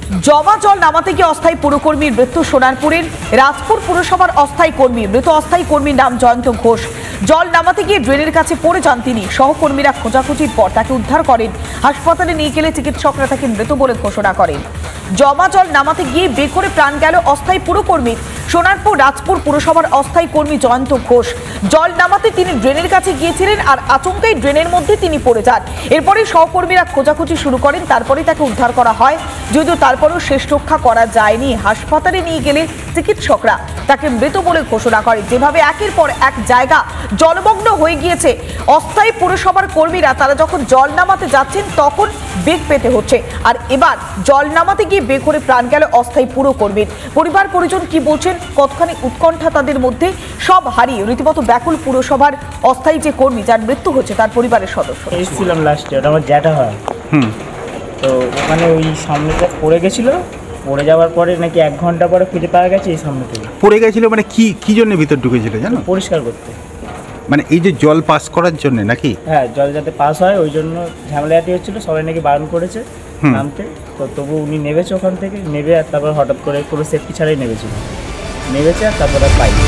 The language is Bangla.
জমা জল নামাতে গিয়ে অস্থায়ী পুরকর্মীর মৃত্যু। সোনারপুরের রাজপুর পুরসভার অস্থায়ী কর্মী, মৃত অস্থায়ী কর্মীর নাম জয়ন্ত ঘোষ। জল নামাতে গিয়ে ড্রেনের কাছে পড়ে যান তিনি। সহকর্মীরা খোঁজাখুঁজির পর তাকে উদ্ধার করেন। হাসপাতালে নিয়ে গেলে চিকিৎসকরা তাকে মৃত বলে ঘোষণা করেন। জমা জল নামাতে গিয়ে বেঘরে প্রাণ গেল অস্থায়ী পুরকর্মীর। সোনারপুর রাজপুর পুরসভার অস্থায়ী কর্মী জয়ন্ত ঘোষ। জল নামাতে তিনি ড্রেনের কাছে গিয়েছিলেন আর আচমকাই ড্রেনের মধ্যে তিনি পড়ে যান। এরপরে সহকর্মীরা খোঁজাখুঁজি শুরু করেন, তারপরে তাকে উদ্ধার করা হয়। যদিও তারপরেও শেষ রক্ষা করা যায়নি। হাসপাতালে নিয়ে গেলে চিকিৎসকরা তাকে মৃত বলে ঘোষণা করেন। যেভাবে একের পর এক জায়গা জলমগ্ন হয়ে গিয়েছে, অস্থায়ী পুরসভার কর্মীরা তারা যখন জল নামাতে যাচ্ছেন তখন বেগ পেতে হচ্ছে। আর এবার জল নামাতে গিয়ে বেঘরে প্রাণ গেল অস্থায়ী পুরকর্মীর। পরিবার পরিজন কি বলছেন, কতখানি উৎকণ্ঠা তাদের মধ্যে, সব হারিয়ে রীতিমতো ব্যাকুল পুরসভার অস্থায়ী যে কর্মী যার মৃত্যু হচ্ছে তার পরিবারের সদস্য। এসেছিলাম লাস্টে, ওটা আমার জ্যাঠা হয়। তো ওখানে ওই সামনেটা পড়ে গেছিল, পড়ে যাওয়ার পরে নাকি 1 ঘন্টা পরে খুঁজে পাওয়া গেছে এই সামনে থেকে। পড়ে গেছিল মানে কি জন্য ভিতর ঢুকেছিল জানো? পরিষ্কার করতে, মানে এই যে জল পাস করার জন্য নাকি? হ্যাঁ, জল যাতে পাস হয় ওই জন্য ঝামেলাটি হচ্ছিল। সবাই নাকি বারণ করেছে নামতে, তো তবু উনি নেমেছে ওখান থেকে, নেবে আর তারপর হঠাৎ করে কোনো সেফটি ছাড়াই নেমেছে আর তারপর আর পাইনি।